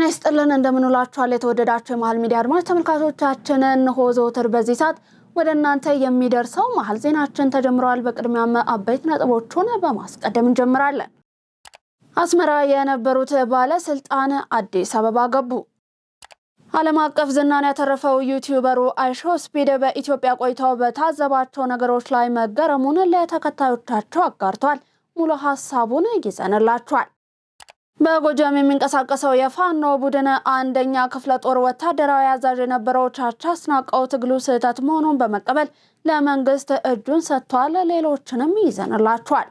ጤና ይስጥልን እንደምንውላችኋል የተወደዳችሁ የመሃል ሚዲያ አድማጭ ተመልካቾቻችን እነሆ ዘወትር በዚህ ሰዓት ወደ እናንተ የሚደርሰው መሃል ዜናችን ተጀምሯል። በቅድሚያም አበይት ነጥቦቹን በማስቀደም እንጀምራለን። አስመራ የነበሩት ባለስልጣን አዲስ አበባ ገቡ። ዓለም አቀፍ ዝናን ያተረፈው ዩቲዩበሩ አይሾ ስፒድ በኢትዮጵያ ቆይታው በታዘባቸው ነገሮች ላይ መገረሙን ለተከታዮቻቸው አጋርቷል። ሙሉ ሐሳቡን ይዘንላችኋል። በጎጃም የሚንቀሳቀሰው የፋኖ ቡድን አንደኛ ክፍለ ጦር ወታደራዊ አዛዥ የነበረው ቻቻ አስናቀው ትግሉ ስህተት መሆኑን በመቀበል ለመንግስት እጁን ሰጥቷል። ሌሎችንም ይዘንላችኋል።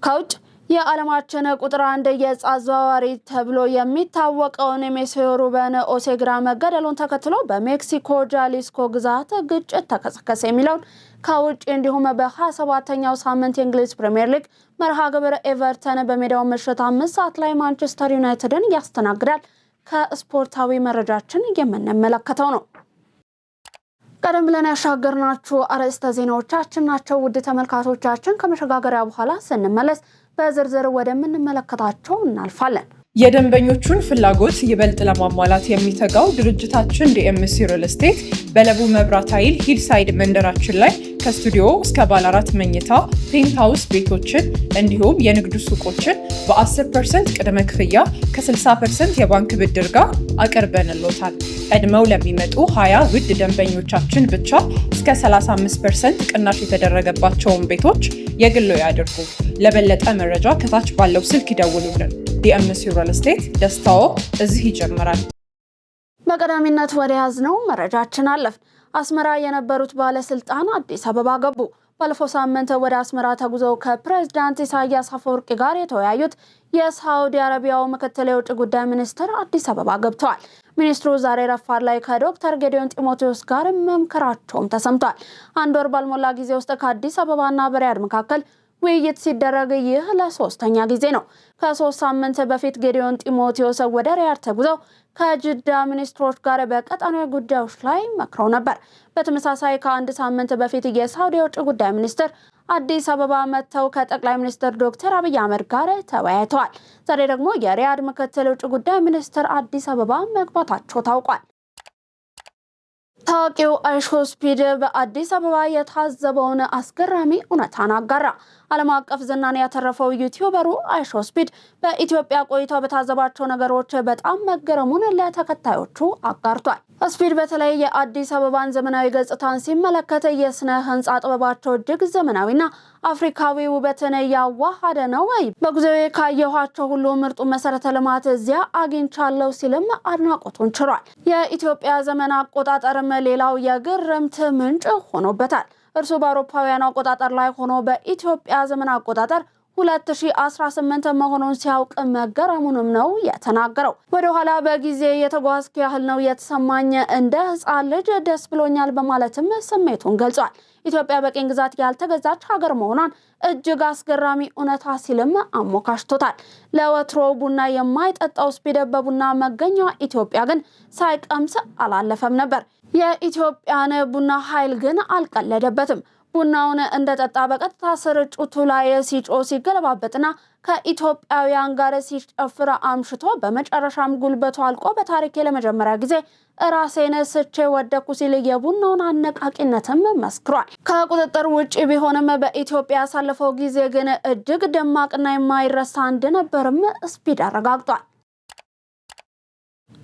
ከውጭ የዓለማችን ቁጥር 1 የዕፅ አዘዋዋሪ ተብሎ የሚታወቀውን ሜሲዮ ሩበን ኦሴግራ መገደሉን ተከትሎ በሜክሲኮ ጃሊስኮ ግዛት ግጭት ተቀሰቀሰ የሚለውን ከውጭ እንዲሁም በ27ኛው ሳምንት የእንግሊዝ ፕሪሚየር ሊግ መርሃ ግብር ኤቨርተን በሜዳው ምሽት 5 ሰዓት ላይ ማንቸስተር ዩናይትድን ያስተናግዳል። ከስፖርታዊ መረጃችን የምንመለከተው ነው። ቀደም ብለን ያሻገርናችሁ አርዕስተ ዜናዎቻችን ናቸው። ውድ ተመልካቾቻችን ከመሸጋገሪያ በኋላ ስንመለስ በዝርዝር ወደምንመለከታቸው እናልፋለን። የደንበኞቹን ፍላጎት ይበልጥ ለማሟላት የሚተጋው ድርጅታችን ዲኤምሲ ሪል ስቴት በለቡ መብራት ኃይል ሂልሳይድ መንደራችን ላይ ከስቱዲዮ እስከ ባለ 4 መኝታ ፔንትሃውስ ቤቶችን እንዲሁም የንግድ ሱቆችን በ10% ቅድመ ክፍያ ከ60% የባንክ ብድር ጋር አቅርበንሎታል። ቀድመው ለሚመጡ 20 ውድ ደንበኞቻችን ብቻ እስከ 35% ቅናሽ የተደረገባቸውን ቤቶች የግሎ ያድርጉ። ለበለጠ መረጃ ከታች ባለው ስልክ ይደውሉልን። ዲኤምሲ ሪል ስቴት ደስታው እዚህ ይጀምራል። በቀዳሚነት ወደ ያዝነው መረጃችን አለፍ። አስመራ የነበሩት ባለስልጣን አዲስ አበባ ገቡ። ባለፈው ሳምንት ወደ አስመራ ተጉዘው ከፕሬዝዳንት ኢሳያስ አፈወርቂ ጋር የተወያዩት የሳውዲ አረቢያው ምክትል የውጭ ጉዳይ ሚኒስትር አዲስ አበባ ገብተዋል። ሚኒስትሩ ዛሬ ረፋድ ላይ ከዶክተር ጌዲዮን ጢሞቴዎስ ጋር መምከራቸውም ተሰምቷል። አንድ ወር ባልሞላ ጊዜ ውስጥ ከአዲስ አበባና በሪያድ መካከል ውይይት ሲደረግ ይህ ለሶስተኛ ጊዜ ነው። ከ3 ሳምንት በፊት ጌዲዮን ጢሞቴዎስ ወደ ሪያድ ተጉዘው ከጅዳ ሚኒስትሮች ጋር በቀጠናዊ ጉዳዮች ላይ መክረው ነበር። በተመሳሳይ ከአንድ ሳምንት በፊት የሳውዲ የውጭ ጉዳይ ሚኒስትር አዲስ አበባ መጥተው ከጠቅላይ ሚኒስትር ዶክተር አብይ አህመድ ጋር ተወያይተዋል። ዛሬ ደግሞ የሪያድ ምክትል የውጭ ጉዳይ ሚኒስትር አዲስ አበባ መግባታቸው ታውቋል። ታዋቂው አይሾ ስፒድ በአዲስ አበባ የታዘበውን አስገራሚ እውነታን አጋራ። ዓለም አቀፍ ዝናን ያተረፈው ዩቲዩበሩ አይሾ ስፒድ በኢትዮጵያ ቆይታው በታዘባቸው ነገሮች በጣም መገረሙን ለተከታዮቹ አጋርቷል። ስፒድ በተለይ የአዲስ አበባን ዘመናዊ ገጽታን ሲመለከት የስነ ህንጻ ጥበባቸው እጅግ ዘመናዊና አፍሪካዊ ውበትን ያዋሃደ ነው። በጉዞዬ ካየኋቸው ሁሉ ምርጡ መሰረተ ልማት እዚያ አግኝቻለሁ ሲልም አድናቆቱን ችሯል። የኢትዮጵያ ዘመን አቆጣጠርም ሌላው የግርምት ምንጭ ሆኖበታል። እርሱ በአውሮፓውያን አቆጣጠር ላይ ሆኖ በኢትዮጵያ ዘመን አቆጣጠር 2018 መሆኑን ሲያውቅ መገረሙንም ነው የተናገረው። ወደ ኋላ በጊዜ የተጓዝኩ ያህል ነው የተሰማኝ፣ እንደ ህፃን ልጅ ደስ ብሎኛል በማለትም ስሜቱን ገልጿል። ኢትዮጵያ በቅኝ ግዛት ያልተገዛች ሀገር መሆኗን እጅግ አስገራሚ እውነታ ሲልም አሞካሽቶታል። ለወትሮ ቡና የማይጠጣው ስፒድ በቡና መገኛዋ ኢትዮጵያ ግን ሳይቀምስ አላለፈም ነበር። የኢትዮጵያን ቡና ኃይል ግን አልቀለደበትም። ቡናውን እንደጠጣ በቀጥታ ስርጭቱ ላይ ሲጮ ሲገለባበጥና ከኢትዮጵያውያን ጋር ሲጨፍር አምሽቶ በመጨረሻም ጉልበቱ አልቆ በታሪክ ለመጀመሪያ ጊዜ ራሴን ስቼ ወደኩ ሲል የቡናውን አነቃቂነትም መስክሯል። ከቁጥጥር ውጪ ቢሆንም በኢትዮጵያ ያሳለፈው ጊዜ ግን እጅግ ደማቅና የማይረሳ እንደነበርም ስፒድ አረጋግጧል።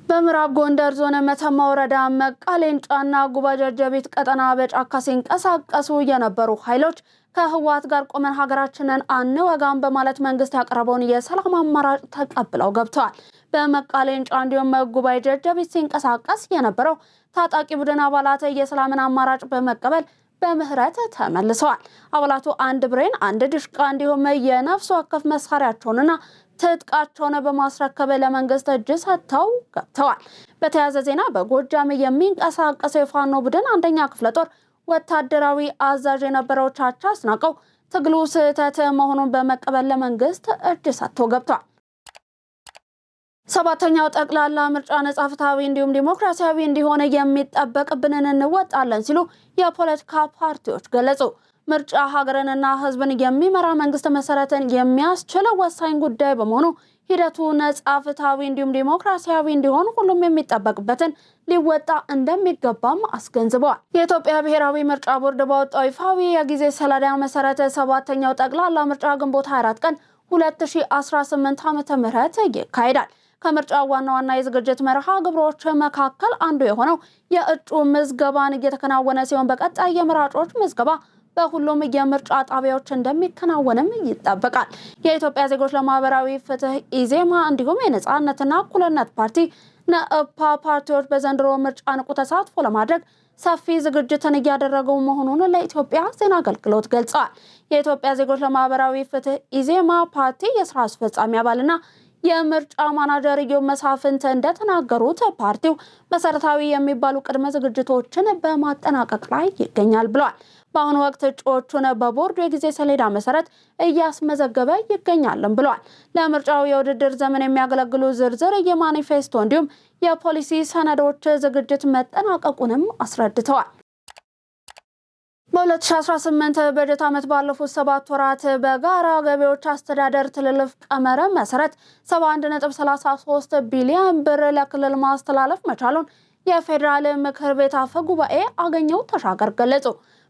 በምዕራብ ጎንደር ዞን መተማ ወረዳ መቃሌንጫና ጉባጃጀቢት ቀጠና በጫካ ሲንቀሳቀሱ የነበሩ ኃይሎች ከህወሓት ጋር ቆመን ሀገራችንን አንወጋም በማለት መንግስት ያቀረበውን የሰላም አማራጭ ተቀብለው ገብተዋል። በመቃሌንጫ እንዲሁም ጉባጃጀቢት ሲንቀሳቀስ የነበረው ታጣቂ ቡድን አባላት የሰላምን አማራጭ በመቀበል በምህረት ተመልሰዋል። አባላቱ አንድ ብሬን፣ አንድ ድሽቃ እንዲሁም የነፍስ ወከፍ መሳሪያቸውንና ትጥቃቸውን በማስረከብ ለመንግስት እጅ ሰጥተው ገብተዋል። በተያያዘ ዜና በጎጃም የሚንቀሳቀሰው የፋኖ ቡድን አንደኛ ክፍለ ጦር ወታደራዊ አዛዥ የነበረው ቻቻ አስናቀው ትግሉ ስህተት መሆኑን በመቀበል ለመንግስት እጅ ሰጥቶ ገብቷል። 7ኛው ጠቅላላ ምርጫ ነጻ፣ ፍትሃዊ እንዲሁም ዲሞክራሲያዊ እንዲሆን የሚጠበቅብንን እንወጣለን ሲሉ የፖለቲካ ፓርቲዎች ገለጹ። ምርጫ ሀገርንና ሕዝብን የሚመራ መንግስት መሰረትን የሚያስችል ወሳኝ ጉዳይ በመሆኑ ሂደቱ ነጻ፣ ፍትሃዊ እንዲሁም ዲሞክራሲያዊ እንዲሆን ሁሉም የሚጠበቅበትን ሊወጣ እንደሚገባም አስገንዝበዋል። የኢትዮጵያ ብሔራዊ ምርጫ ቦርድ ባወጣው ይፋዊ የጊዜ ሰሌዳ መሰረት 7ኛው ጠቅላላ ምርጫ ግንቦት 24 ቀን 2018 ዓ.ም ይካሄዳል። ከምርጫው ዋና የዝግጅት መርሃ ግብሮች መካከል አንዱ የሆነው የእጩ ምዝገባን እየተከናወነ ሲሆን በቀጣይ የመራጮች ምዝገባ በሁሉም የምርጫ ጣቢያዎች እንደሚከናወንም ይጠበቃል። የኢትዮጵያ ዜጎች ለማህበራዊ ፍትህ ኢዜማ እንዲሁም የነጻነትና እኩልነት ፓርቲ ነአፓ ፓርቲዎች በዘንድሮ ምርጫ ንቁ ተሳትፎ ለማድረግ ሰፊ ዝግጅትን እያደረጉ መሆኑን ለኢትዮጵያ ዜና አገልግሎት ገልጸዋል። የኢትዮጵያ ዜጎች ለማህበራዊ ፍትህ ኢዜማ ፓርቲ የስራ አስፈጻሚ አባልና የምርጫ ማናጀር ኢዮብ መሳፍንት እንደተናገሩት ፓርቲው መሰረታዊ የሚባሉ ቅድመ ዝግጅቶችን በማጠናቀቅ ላይ ይገኛል ብለዋል። በአሁኑ ወቅት እጩዎቹን በቦርዱ የጊዜ ሰሌዳ መሰረት እያስመዘገበ ይገኛልም ብለዋል። ለምርጫው የውድድር ዘመን የሚያገለግሉ ዝርዝር የማኒፌስቶ እንዲሁም የፖሊሲ ሰነዶች ዝግጅት መጠናቀቁንም አስረድተዋል። በ2018 በጀት ዓመት ባለፉት 7 ወራት በጋራ ገቢዎች አስተዳደር ትልልፍ ቀመር መሰረት 71.33 ቢሊዮን ብር ለክልል ማስተላለፍ መቻሉን የፌዴራል ምክር ቤት አፈ ጉባኤ አገኘሁ ተሻገር ገለጹ።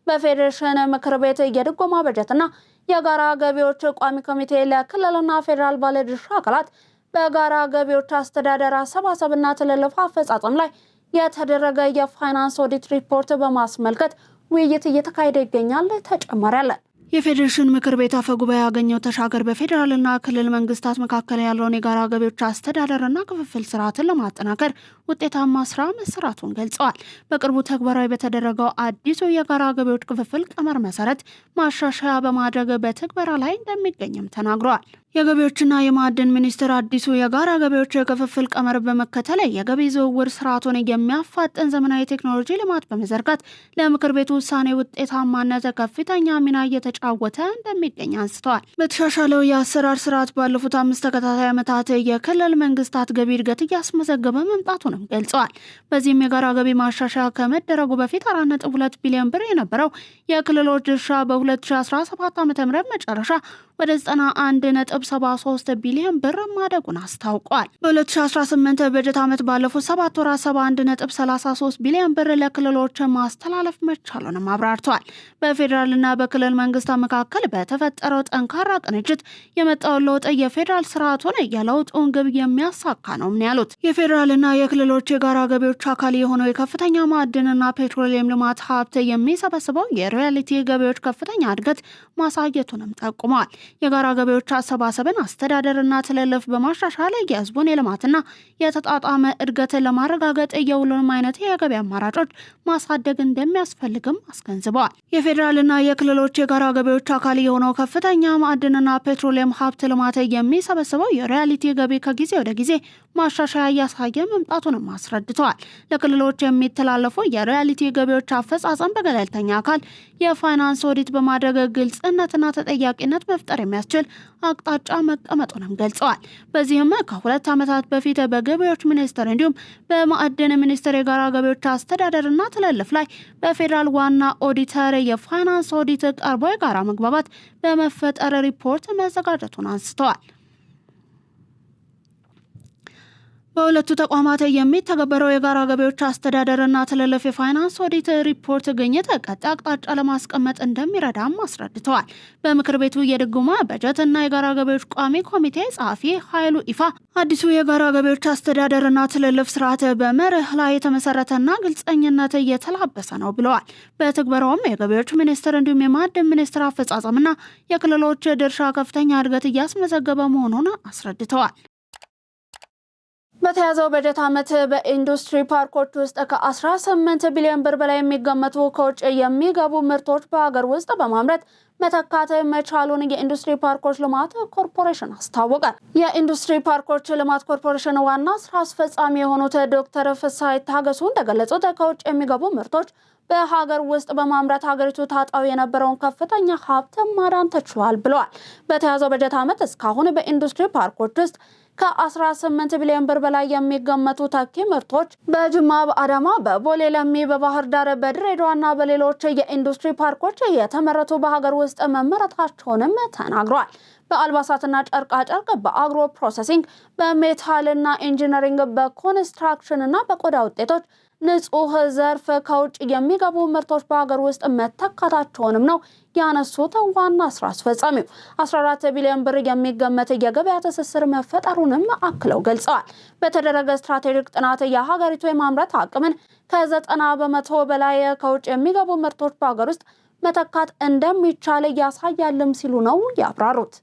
በፌዴሬሽን ምክር ቤት የድጎማ በጀትና የጋራ ገቢዎች ቋሚ ኮሚቴ ለክልልና ፌዴራል ባለድርሻ አካላት በጋራ ገቢዎች አስተዳደር አሰባሰብና ትልልፍ አፈጻጸም ላይ የተደረገ የፋይናንስ ኦዲት ሪፖርት በማስመልከት ውይይት እየተካሄደ ይገኛል። ተጨማሪ አለ። የፌዴሬሽን ምክር ቤት አፈ ጉባኤ አገኘሁ ተሻገር በፌዴራልና ክልል መንግስታት መካከል ያለውን የጋራ ገቢዎች አስተዳደርና ክፍፍል ስርዓትን ለማጠናከር ውጤታማ ስራ መስራቱን ገልጸዋል። በቅርቡ ተግባራዊ በተደረገው አዲሱ የጋራ ገቢዎች ክፍፍል ቀመር መሰረት ማሻሻያ በማድረግ በትግበራ ላይ እንደሚገኝም ተናግረዋል። የገቢዎችና የማዕድን ሚኒስቴር አዲሱ የጋራ ገቢዎች ክፍፍል ቀመር በመከተል የገቢ ዝውውር ስርዓቱን የሚያፋጥን ዘመናዊ ቴክኖሎጂ ልማት በመዘርጋት ለምክር ቤቱ ውሳኔ ውጤታማነት ከፍተኛ ሚና እየተጫወተ እንደሚገኝ አንስተዋል። በተሻሻለው የአሰራር ስርዓት ባለፉት 5 ተከታታይ ዓመታት የክልል መንግስታት ገቢ እድገት እያስመዘገበ መምጣቱንም ገልጸዋል። በዚህም የጋራ ገቢ ማሻሻያ ከመደረጉ በፊት 4.2 ቢሊዮን ብር የነበረው የክልሎች ድርሻ በ2017 ዓ.ም መጨረሻ ወደ 91.73 ቢሊዮን ብር ማደጉን አስታውቋል። በ2018 በጀት ዓመት ባለፉት 7 ወራት 71.33 ቢሊዮን ብር ለክልሎች ማስተላለፍ መቻሉንም አብራርተዋል። በፌዴራልና በክልል መንግስታት መካከል በተፈጠረው ጠንካራ ቅንጅት የመጣውን ለውጥ የፌዴራል ስርዓቱን የለውጡን ግብ የሚያሳካ ነው ያሉት የፌዴራልና የክልሎች የጋራ ገቢዎች አካል የሆነው የከፍተኛ ማዕድንና ፔትሮሊየም ልማት ሀብት የሚሰበስበው የሮያሊቲ ገቢዎች ከፍተኛ እድገት ማሳየቱንም ጠቁመዋል። የጋራ ገቢዎች አሰባሰብን አስተዳደርና ትልልፍ በማሻሻል የህዝቡን የልማትና የተጣጣመ እድገትን ለማረጋገጥ የሁሉንም አይነት የገቢ አማራጮች ማሳደግ እንደሚያስፈልግም አስገንዝበዋል። የፌዴራልና የክልሎች የጋራ ገቢዎች አካል የሆነው ከፍተኛ ማዕድንና ፔትሮሊየም ሀብት ልማት የሚሰበስበው የሮያሊቲ ገቢ ከጊዜ ወደ ጊዜ ማሻሻያ እያሳየ መምጣቱንም አስረድተዋል። ለክልሎች የሚተላለፉ የሮያሊቲ ገቢዎች አፈጻጸም በገለልተኛ አካል የፋይናንስ ኦዲት በማድረግ ግልጽነትና ተጠያቂነት መፍጠር የሚያስችል አቅጣጫ መቀመጡንም ገልጸዋል። በዚህም ከ2 ዓመታት በፊት በገቢዎች ሚኒስቴር እንዲሁም በማዕድን ሚኒስቴር የጋራ ገቢዎች አስተዳደርና ትልልፍ ላይ በፌዴራል ዋና ኦዲተር የፋይናንስ ኦዲት ቀርቦ የጋራ መግባባት በመፈጠር ሪፖርት መዘጋጀቱን አንስተዋል። በሁለቱ ተቋማት የሚተገበረው የጋራ ገቢዎች አስተዳደርና ትልልፍ የፋይናንስ ኦዲት ሪፖርት ግኝት ቀጣይ አቅጣጫ ለማስቀመጥ እንደሚረዳም አስረድተዋል። በምክር ቤቱ የድጎማ በጀትና የጋራ ገቢዎች ቋሚ ኮሚቴ ጸሐፊ ኃይሉ ኢፋ አዲሱ የጋራ ገቢዎች አስተዳደርና ትልልፍ ስርዓት በመርህ ላይ የተመሰረተና ግልጸኝነት እየተላበሰ ነው ብለዋል። በትግበራውም የገቢዎች ሚኒስቴር እንዲሁም የማዕድን ሚኒስቴር አፈጻጸምና የክልሎች ድርሻ ከፍተኛ እድገት እያስመዘገበ መሆኑን አስረድተዋል። በተያዘው በጀት ዓመት በኢንዱስትሪ ፓርኮች ውስጥ ከ18 ቢሊዮን ብር በላይ የሚገመቱ ከውጭ የሚገቡ ምርቶች በሀገር ውስጥ በማምረት መተካት መቻሉን የኢንዱስትሪ ፓርኮች ልማት ኮርፖሬሽን አስታወቀ። የኢንዱስትሪ ፓርኮች ልማት ኮርፖሬሽን ዋና ስራ አስፈጻሚ የሆኑት ዶክተር ፍስሐ ይታገሱ እንደገለጹት ከውጭ የሚገቡ ምርቶች በሀገር ውስጥ በማምረት ሀገሪቱ ታጣው የነበረውን ከፍተኛ ሀብት ማዳን ተችሏል ብለዋል። በተያዘው በጀት ዓመት እስካሁን በኢንዱስትሪ ፓርኮች ውስጥ ከ18 ቢሊዮን ብር በላይ የሚገመቱ ተኪ ምርቶች በጅማ፣ በአዳማ፣ በቦሌ ለሚ፣ በባህር ዳር፣ በድሬዳዋና በሌሎች የኢንዱስትሪ ፓርኮች የተመረቱ በሀገር ውስጥ መመረታቸውንም ተናግረዋል። በአልባሳትና ጨርቃጨርቅ፣ በአግሮ ፕሮሰሲንግ፣ በሜታልና ኢንጂነሪንግ፣ በኮንስትራክሽንና በቆዳ ውጤቶች ንጹህ ዘርፍ ከውጭ የሚገቡ ምርቶች በሀገር ውስጥ መተካታቸውንም ነው ያነሱት ዋና ስራ አስፈጻሚው። 14 ቢሊዮን ብር የሚገመት የገበያ ትስስር መፈጠሩንም አክለው ገልጸዋል። በተደረገ ስትራቴጂክ ጥናት የሀገሪቱ የማምረት አቅምን ከ90 በመቶ በላይ ከውጭ የሚገቡ ምርቶች በሀገር ውስጥ መተካት እንደሚቻል ያሳያልም ሲሉ ነው ያብራሩት።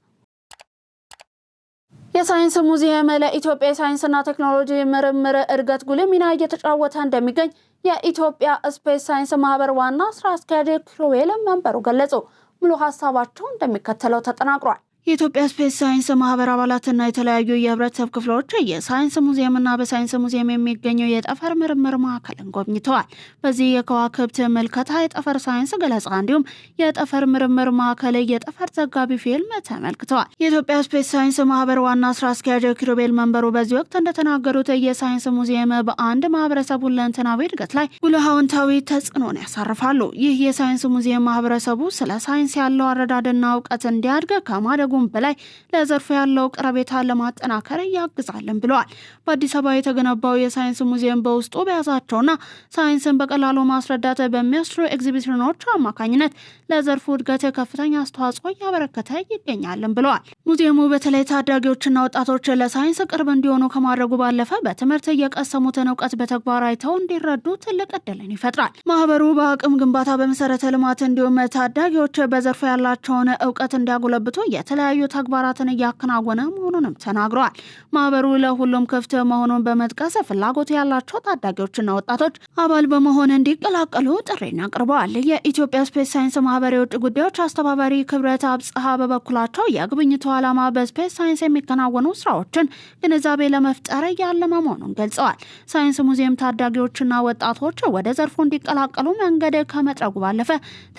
የሳይንስ ሙዚየም ለኢትዮጵያ ሳይንስና ቴክኖሎጂ ምርምር እድገት ጉልህ ሚና እየተጫወተ እንደሚገኝ የኢትዮጵያ ስፔስ ሳይንስ ማህበር ዋና ስራ አስኪያጅ ኪሩቤል መንበሩ ገለጹ። ሙሉ ሀሳባቸው እንደሚከተለው ተጠናቅሯል። የኢትዮጵያ ስፔስ ሳይንስ ማህበር አባላትና የተለያዩ የህብረተሰብ ክፍሎች የሳይንስ ሙዚየምና በሳይንስ ሙዚየም የሚገኘው የጠፈር ምርምር ማዕከልን ጎብኝተዋል። በዚህ የከዋክብት ምልከታ፣ የጠፈር ሳይንስ ገለጻ እንዲሁም የጠፈር ምርምር ማዕከል የጠፈር ዘጋቢ ፊልም ተመልክተዋል። የኢትዮጵያ ስፔስ ሳይንስ ማህበር ዋና ስራ አስኪያጅ ኪሩቤል መንበሩ በዚህ ወቅት እንደተናገሩት የሳይንስ ሙዚየም በአንድ ማህበረሰብ ሁለንተናዊ እድገት ላይ ጉልህ አዎንታዊ ተጽዕኖን ያሳርፋሉ። ይህ የሳይንስ ሙዚየም ማህበረሰቡ ስለ ሳይንስ ያለው አረዳድና እውቀት እንዲያድግ ከማደጉ በላይ ለዘርፉ ያለው ቀረቤታ ለማጠናከር ያግዛልን ብለዋል። በአዲስ አበባ የተገነባው የሳይንስ ሙዚየም በውስጡ በያዛቸውና ሳይንስን በቀላሉ ማስረዳት በሚያስችሉ ኤግዚቢሽኖች አማካኝነት ለዘርፉ እድገት ከፍተኛ አስተዋጽኦ እያበረከተ ይገኛልን ብለዋል። ሙዚየሙ በተለይ ታዳጊዎችና ወጣቶች ለሳይንስ ቅርብ እንዲሆኑ ከማድረጉ ባለፈ በትምህርት የቀሰሙትን እውቀት በተግባር አይተው እንዲረዱ ትልቅ ዕድልን ይፈጥራል። ማህበሩ በአቅም ግንባታ፣ በመሰረተ ልማት እንዲሁም ታዳጊዎች በዘርፉ ያላቸውን እውቀት እንዲያጎለብቱ የተለያዩ ተግባራትን እያከናወነ መሆኑንም ተናግረዋል። ማህበሩ ለሁሉም ክፍት መሆኑን በመጥቀስ ፍላጎት ያላቸው ታዳጊዎችና ወጣቶች አባል በመሆን እንዲቀላቀሉ ጥሪን አቅርበዋል። የኢትዮጵያ ስፔስ ሳይንስ ማህበር የውጭ ጉዳዮች አስተባባሪ ክብረት አብጽሃ በበኩላቸው የጉብኝቱ ዓላማ በስፔስ ሳይንስ የሚከናወኑ ስራዎችን ግንዛቤ ለመፍጠር ያለመ መሆኑን ገልጸዋል። ሳይንስ ሙዚየም ታዳጊዎችና ወጣቶች ወደ ዘርፉ እንዲቀላቀሉ መንገድ ከመጥረጉ ባለፈ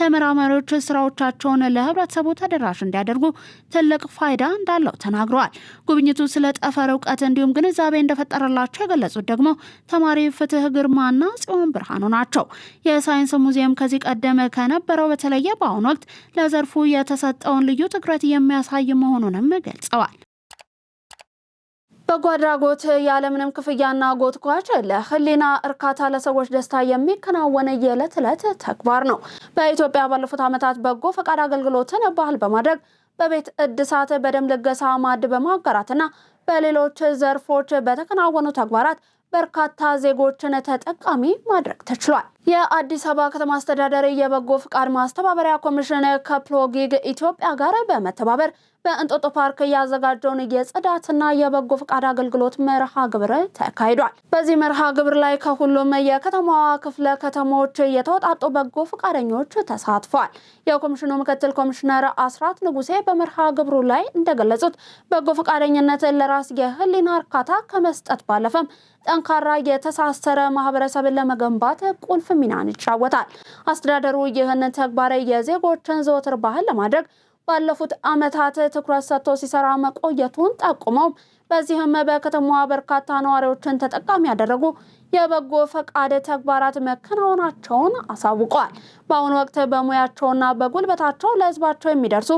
ተመራማሪዎች ስራዎቻቸውን ለህብረተሰቡ ተደራሽ እንዲያደርጉ ትልቅ ፋይዳ እንዳለው ተናግረዋል። ጉብኝቱ ስለ ጠፈር እውቀት እንዲሁም ግንዛቤ እንደፈጠረላቸው የገለጹት ደግሞ ተማሪ ፍትህ ግርማና ጽዮን ብርሃኑ ናቸው። የሳይንስ ሙዚየም ከዚህ ቀደም ከነበረው በተለየ በአሁኑ ወቅት ለዘርፉ የተሰጠውን ልዩ ትኩረት የሚያሳይ መሆኑንም ገልጸዋል። በጎ አድራጎት ያለምንም ክፍያና ጎትጓች ለህሊና እርካታ፣ ለሰዎች ደስታ የሚከናወን የዕለት ዕለት ተግባር ነው። በኢትዮጵያ ባለፉት ዓመታት በጎ ፈቃድ አገልግሎትን ባህል በማድረግ በቤት እድሳት፣ በደም ልገሳ፣ ማዕድ በማጋራትና በሌሎች ዘርፎች በተከናወኑ ተግባራት በርካታ ዜጎችን ተጠቃሚ ማድረግ ተችሏል። የአዲስ አበባ ከተማ አስተዳደር የበጎ ፍቃድ ማስተባበሪያ ኮሚሽን ከፕሎጊግ ኢትዮጵያ ጋር በመተባበር በእንጦጦ ፓርክ ያዘጋጀውን የጽዳትና የበጎ ፍቃድ አገልግሎት መርሃ ግብር ተካሂዷል። በዚህ መርሃ ግብር ላይ ከሁሉም የከተማዋ ክፍለ ከተሞች የተወጣጡ በጎ ፍቃደኞች ተሳትፈዋል። የኮሚሽኑ ምክትል ኮሚሽነር አስራት ንጉሴ በመርሃ ግብሩ ላይ እንደገለጹት በጎ ፍቃደኝነት ለራስ የህሊና እርካታ ከመስጠት ባለፈም ጠንካራ የተሳሰረ ማህበረሰብን ለመገንባት ቁልፍ ሚናን ይጫወታል። አስተዳደሩ ይህንን ተግባር የዜጎችን ዘወትር ባህል ለማድረግ ባለፉት ዓመታት ትኩረት ሰጥቶ ሲሰራ መቆየቱን ጠቁመው በዚህም በከተማዋ በርካታ ነዋሪዎችን ተጠቃሚ ያደረጉ የበጎ ፈቃድ ተግባራት መከናወናቸውን አሳውቀዋል። በአሁኑ ወቅት በሙያቸውና በጉልበታቸው ለህዝባቸው የሚደርሱ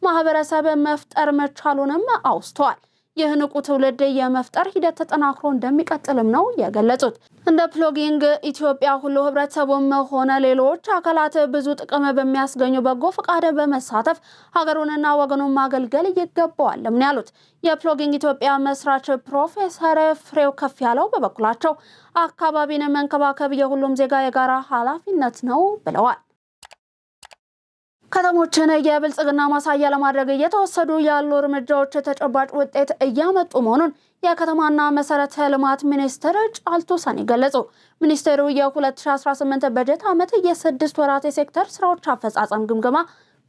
ማህበረሰብ መፍጠር መቻሉንም አውስተዋል። ይህ ንቁ ትውልድ የመፍጠር ሂደት ተጠናክሮ እንደሚቀጥልም ነው የገለጹት። እንደ ፕሎጊንግ ኢትዮጵያ ሁሉ ህብረተሰቡም ሆነ ሌሎች አካላት ብዙ ጥቅም በሚያስገኙ በጎ ፈቃድ በመሳተፍ ሀገሩንና ወገኑን ማገልገል ይገባዋልም ነው ያሉት። የፕሎጊንግ ኢትዮጵያ መስራች ፕሮፌሰር ፍሬው ከፍ ያለው በበኩላቸው አካባቢን መንከባከብ የሁሉም ዜጋ የጋራ ኃላፊነት ነው ብለዋል። ከተሞችን የብልጽግና ማሳያ ለማድረግ እየተወሰዱ ያሉ እርምጃዎች ተጨባጭ ውጤት እያመጡ መሆኑን የከተማና መሰረተ ልማት ሚኒስትር ጫልቱ ሰኔ ገለጹ። ሚኒስትሩ የ2018 በጀት ዓመት የ6 ወራት የሴክተር ስራዎች አፈጻጸም ግምገማ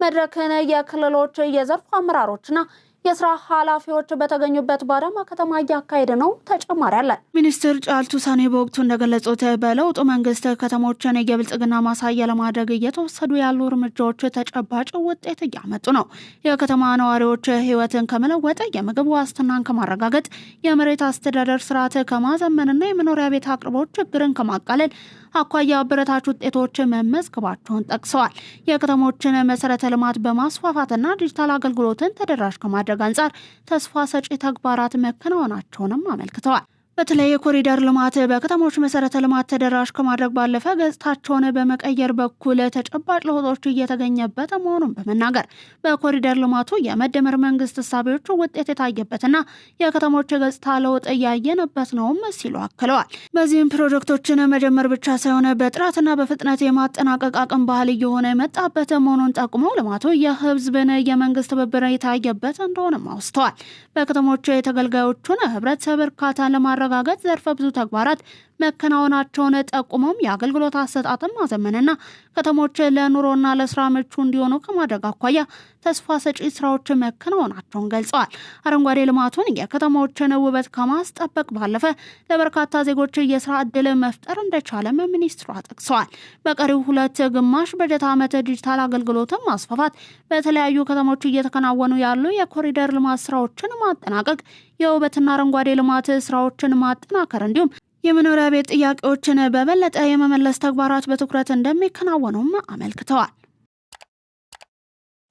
መድረክን የክልሎች የዘርፉ አመራሮችና የስራ ኃላፊዎች በተገኙበት በአዳማ ከተማ እያካሄደ ነው። ተጨማሪ አለ። ሚኒስትር ጫልቱ ሳኔ በወቅቱ እንደገለጹት በለውጡ መንግስት ከተሞችን የብልጽግና ማሳያ ለማድረግ እየተወሰዱ ያሉ እርምጃዎች ተጨባጭ ውጤት እያመጡ ነው። የከተማ ነዋሪዎች ህይወትን ከመለወጥ፣ የምግብ ዋስትናን ከማረጋገጥ፣ የመሬት አስተዳደር ስርዓት ከማዘመንና የመኖሪያ ቤት አቅርቦት ችግርን ከማቃለል አኳያ አበረታች ውጤቶች መመዝገባቸውን ጠቅሰዋል። የከተሞችን መሰረተ ልማት በማስፋፋትና ዲጂታል አገልግሎትን ተደራሽ ከማድረግ አንጻር ተስፋ ሰጪ ተግባራት መከናወናቸውንም አመልክተዋል። በተለይ የኮሪደር ልማት በከተሞች መሰረተ ልማት ተደራሽ ከማድረግ ባለፈ ገጽታቸውን በመቀየር በኩል ተጨባጭ ለውጦች እየተገኘበት መሆኑን በመናገር በኮሪደር ልማቱ የመደመር መንግስት እሳቤዎች ውጤት የታየበትና የከተሞች ገጽታ ለውጥ እያየንበት ነውም ሲሉ አክለዋል። በዚህም ፕሮጀክቶችን መጀመር ብቻ ሳይሆን በጥራትና በፍጥነት የማጠናቀቅ አቅም ባህል እየሆነ የመጣበት መሆኑን ጠቁመው ልማቱ የህዝብን የመንግስት ትብብር የታየበት እንደሆነም አውስተዋል። በከተሞች የተገልጋዮቹን ህብረተሰብ እርካታን ለማረጋገጥ ዘርፈ ብዙ ተግባራት መከናወናቸውን ጠቁመውም የአገልግሎት አሰጣጥን ማዘመንና ከተሞች ለኑሮና ለስራ ምቹ እንዲሆኑ ከማድረግ አኳያ ተስፋ ሰጪ ስራዎች መከናወናቸውን ገልጸዋል። አረንጓዴ ልማቱን የከተሞችን ውበት ከማስጠበቅ ባለፈ ለበርካታ ዜጎች የስራ ዕድል መፍጠር እንደቻለም ሚኒስትሯ ጠቅሰዋል። በቀሪው ሁለት ግማሽ በጀት ዓመት ዲጂታል አገልግሎትን ማስፋፋት፣ በተለያዩ ከተሞች እየተከናወኑ ያሉ የኮሪደር ልማት ስራዎችን ማጠናቀቅ፣ የውበትና አረንጓዴ ልማት ስራዎችን ማጠናከር እንዲሁም የመኖሪያ ቤት ጥያቄዎችን በበለጠ የመመለስ ተግባራት በትኩረት እንደሚከናወኑም አመልክተዋል።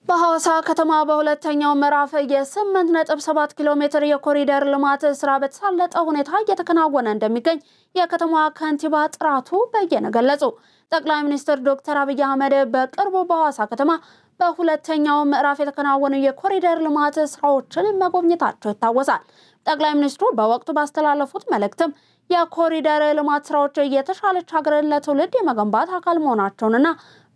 በሐዋሳ ከተማ በሁለተኛው ምዕራፍ የ8.7 ኪሎ ሜትር የኮሪደር ልማት ስራ በተሳለጠ ሁኔታ እየተከናወነ እንደሚገኝ የከተማዋ ከንቲባ ጥራቱ በየነ ገለጹ። ጠቅላይ ሚኒስትር ዶክተር አብይ አህመድ በቅርቡ በሐዋሳ ከተማ በሁለተኛው ምዕራፍ የተከናወኑ የኮሪደር ልማት ስራዎችን መጎብኘታቸው ይታወሳል። ጠቅላይ ሚኒስትሩ በወቅቱ ባስተላለፉት መልእክትም የኮሪደር ልማት ስራዎች የተሻለች ሀገርን ለትውልድ የመገንባት አካል መሆናቸውንና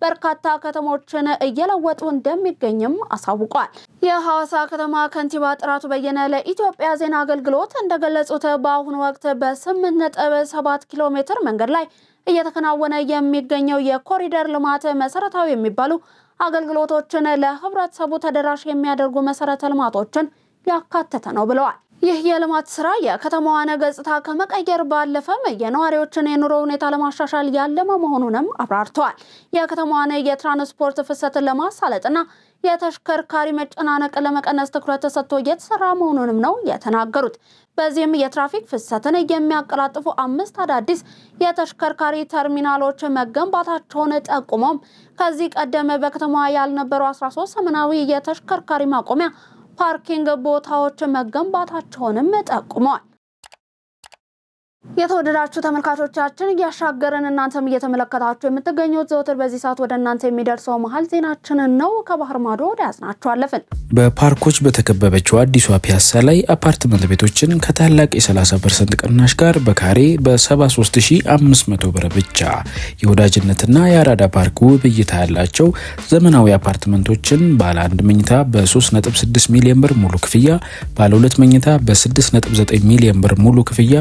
በርካታ ከተሞችን እየለወጡ እንደሚገኝም አሳውቋል። የሐዋሳ ከተማ ከንቲባ ጥራቱ በየነ ለኢትዮጵያ ዜና አገልግሎት እንደገለጹት በአሁኑ ወቅት በ8.7 ኪሎ ሜትር መንገድ ላይ እየተከናወነ የሚገኘው የኮሪደር ልማት መሰረታዊ የሚባሉ አገልግሎቶችን ለህብረተሰቡ ተደራሽ የሚያደርጉ መሰረተ ልማቶችን ያካተተ ነው ብለዋል። ይህ የልማት ስራ የከተማዋን ገጽታ ከመቀየር ባለፈም የነዋሪዎችን የኑሮ ሁኔታ ለማሻሻል ያለመ መሆኑንም አብራርተዋል። የከተማዋን የትራንስፖርት ፍሰትን ለማሳለጥና የተሽከርካሪ መጨናነቅ ለመቀነስ ትኩረት ተሰጥቶ እየተሰራ መሆኑንም ነው የተናገሩት። በዚህም የትራፊክ ፍሰትን የሚያቀላጥፉ 5 አዳዲስ የተሽከርካሪ ተርሚናሎች መገንባታቸውን ጠቁመው ከዚህ ቀደም በከተማዋ ያልነበሩ 13 ዘመናዊ የተሽከርካሪ ማቆሚያ ፓርኪንግ ቦታዎች መገንባታቸውንም ጠቁመዋል። የተወደዳችሁ ተመልካቾቻችን እያሻገረን እናንተም እየተመለከታችሁ የምትገኙት ዘውትር በዚህ ሰዓት ወደ እናንተ የሚደርሰው መሀል ዜናችንን ነው። ከባህር ማዶ ወደ ያዝናችሁ አለፍን። በፓርኮች በተከበበችው አዲሷ ፒያሳ ላይ አፓርትመንት ቤቶችን ከታላቅ የ30% ቅናሽ ጋር በካሬ በ73500 ብር ብቻ የወዳጅነትና የአራዳ ፓርክ ውብ እይታ ያላቸው ዘመናዊ አፓርትመንቶችን ባለ 1 መኝታ በ3.6 ሚሊዮን ብር ሙሉ ክፍያ፣ ባለ 2 መኝታ በ6.9 ሚሊዮን ብር ሙሉ ክፍያ፣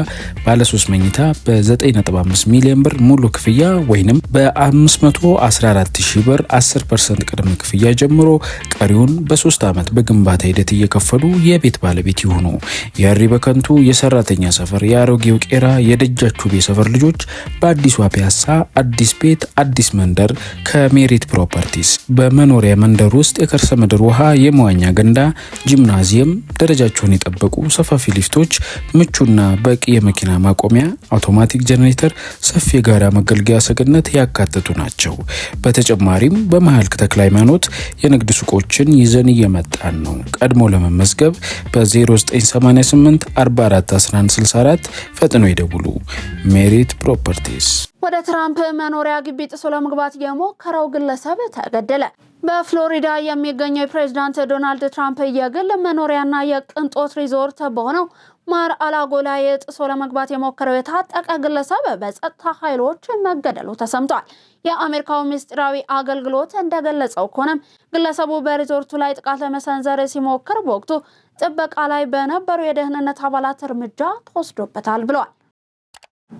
ባለ 3 መኝታ በ9.5 ሚሊዮን ብር ሙሉ ክፍያ ወይንም በ514000 ብር 10% ቅድመ ክፍያ ጀምሮ ቀሪውን በ3 ዓመት በግንባታ ሂደት እየከፈሉ የቤት ባለቤት ይሁኑ። የሪ በከንቱ የሰራተኛ ሰፈር፣ የአሮጌው ቄራ፣ የደጃችሁ ቤት ሰፈር ልጆች በአዲሷ ፒያሳ አዲስ ቤት አዲስ መንደር ከሜሪት ፕሮፐርቲስ። በመኖሪያ መንደር ውስጥ የከርሰ ምድር ውሃ፣ የመዋኛ ገንዳ፣ ጂምናዚየም፣ ደረጃቸውን የጠበቁ ሰፋፊ ሊፍቶች፣ ምቹና በቂ የመኪና ማቆሚያ፣ አውቶማቲክ ጄኔሬተር፣ ሰፊ የጋራ መገልገያ ሰገነት ያካተቱ ናቸው። በተጨማሪም በመሃል ተክለ ሃይማኖት የንግድ ሱቆችን ይዘን እየመጣን ነው። ቀድሞ ለመመዝገብ በ0988 44 1164 ፈጥነው ይደውሉ። ሜሪት ፕሮፐርቲስ። ወደ ትራምፕ መኖሪያ ግቢ ጥሶ ለመግባት የሞከረው ግለሰብ ተገደለ። በፍሎሪዳ የሚገኘው የፕሬዝዳንት ዶናልድ ትራምፕ የግል መኖሪያና የቅንጦት ሪዞርት በሆነው ማር አላጎ ላይ ጥሶ ለመግባት የሞከረው የታጠቀ ግለሰብ በጸጥታ ኃይሎች መገደሉ ተሰምቷል። የአሜሪካው ምስጢራዊ አገልግሎት እንደገለጸው ከሆነም ግለሰቡ በሪዞርቱ ላይ ጥቃት ለመሰንዘር ሲሞክር በወቅቱ ጥበቃ ላይ በነበሩ የደህንነት አባላት እርምጃ ተወስዶበታል ብለዋል።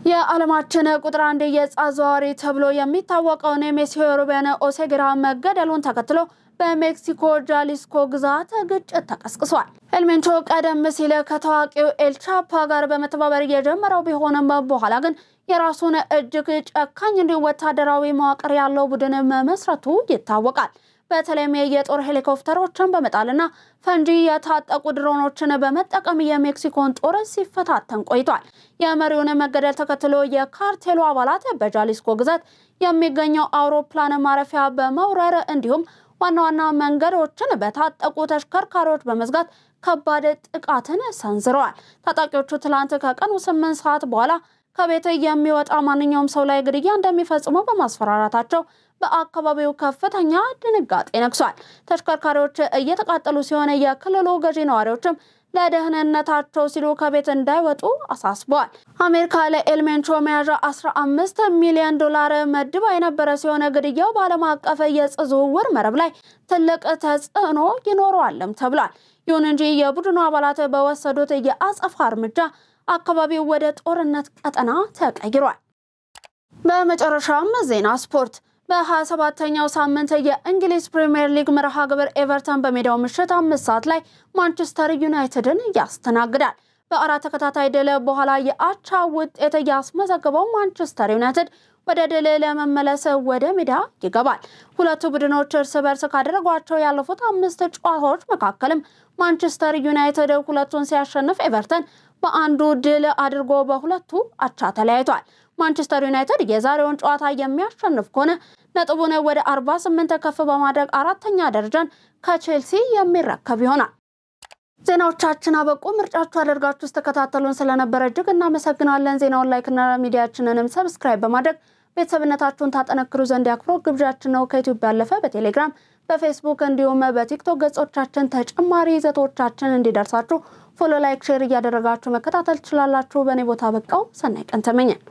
የዓለማችን ቁጥር 1 የዕፅ አዘዋዋሪ ተብሎ የሚታወቀው ኔሜሲዮ ሩቤን ኦሴጌራ መገደሉን ተከትሎ በሜክሲኮ ጃሊስኮ ግዛት ግጭት ተቀስቅሷል። ኤልሜንቾ ቀደም ሲል ከታዋቂው ኤልቻፓ ጋር በመተባበር የጀመረው ቢሆንም በኋላ ግን የራሱን እጅግ ጨካኝ እንዲሁም ወታደራዊ መዋቅር ያለው ቡድን መመስረቱ ይታወቃል። በተለይም የጦር ሄሊኮፕተሮችን በመጣልና ፈንጂ የታጠቁ ድሮኖችን በመጠቀም የሜክሲኮን ጦር ሲፈታተን ቆይቷል። የመሪውን መገደል ተከትሎ የካርቴሉ አባላት በጃሊስኮ ግዛት የሚገኘው አውሮፕላን ማረፊያ በመውረር እንዲሁም ዋና ዋና መንገዶችን በታጠቁ ተሽከርካሪዎች በመዝጋት ከባድ ጥቃትን ሰንዝረዋል። ታጣቂዎቹ ትላንት ከቀኑ 8 ሰዓት በኋላ ከቤት የሚወጣ ማንኛውም ሰው ላይ ግድያ እንደሚፈጽሙ በማስፈራራታቸው በአካባቢው ከፍተኛ ድንጋጤ ነግሷል። ተሽከርካሪዎች እየተቃጠሉ ሲሆን የክልሉ ገዢ ነዋሪዎችም ለደህንነታቸው ሲሉ ከቤት እንዳይወጡ አሳስበዋል። አሜሪካ ለኤልሜንቾ መያዣ 15 ሚሊዮን ዶላር መድባ የነበረ ሲሆን ግድያው በዓለም አቀፍ የዕፅ ዝውውር መረብ ላይ ትልቅ ተጽዕኖ ይኖረዋልም ተብሏል። ይሁን እንጂ የቡድኑ አባላት በወሰዱት የአጸፋ እርምጃ አካባቢው ወደ ጦርነት ቀጠና ተቀይሯል። በመጨረሻም ዜና ስፖርት። በ27ኛው ሳምንት የእንግሊዝ ፕሪሚየር ሊግ መርሃ ግብር ኤቨርተን በሜዳው ምሽት 5 ሰዓት ላይ ማንቸስተር ዩናይትድን ያስተናግዳል። በአራት ተከታታይ ድል በኋላ የአቻ ውጤት ያስመዘገበው ማንቸስተር ዩናይትድ ወደ ድል ለመመለስ ወደ ሜዳ ይገባል። ሁለቱ ቡድኖች እርስ በርስ ካደረጓቸው ያለፉት 5 ጨዋታዎች መካከልም ማንቸስተር ዩናይትድ ሁለቱን ሲያሸንፍ ኤቨርተን በአንዱ ድል አድርጎ በሁለቱ አቻ ተለያይቷል። ማንቸስተር ዩናይትድ የዛሬውን ጨዋታ የሚያሸንፍ ከሆነ ነጥቡን ወደ 48 ከፍ በማድረግ አራተኛ ደረጃን ከቼልሲ የሚረከብ ይሆናል። ዜናዎቻችን አበቁ። ምርጫችሁ አድርጋችሁ ተከታተሉን ስለነበረ እጅግ እናመሰግናለን። ዜናውን ላይክና ሚዲያችንንም ሰብስክራይብ በማድረግ ቤተሰብነታችሁን ታጠነክሩ ዘንድ ያክብሮ ግብዣችን ነው። ከዩቲዩብ ያለፈ በቴሌግራም በፌስቡክ እንዲሁም በቲክቶክ ገጾቻችን ተጨማሪ ይዘቶቻችን እንዲደርሳችሁ ፎሎ፣ ላይክ፣ ሼር እያደረጋችሁ መከታተል ትችላላችሁ። በእኔ ቦታ በቃው። ሰናይ ቀን ተመኘን።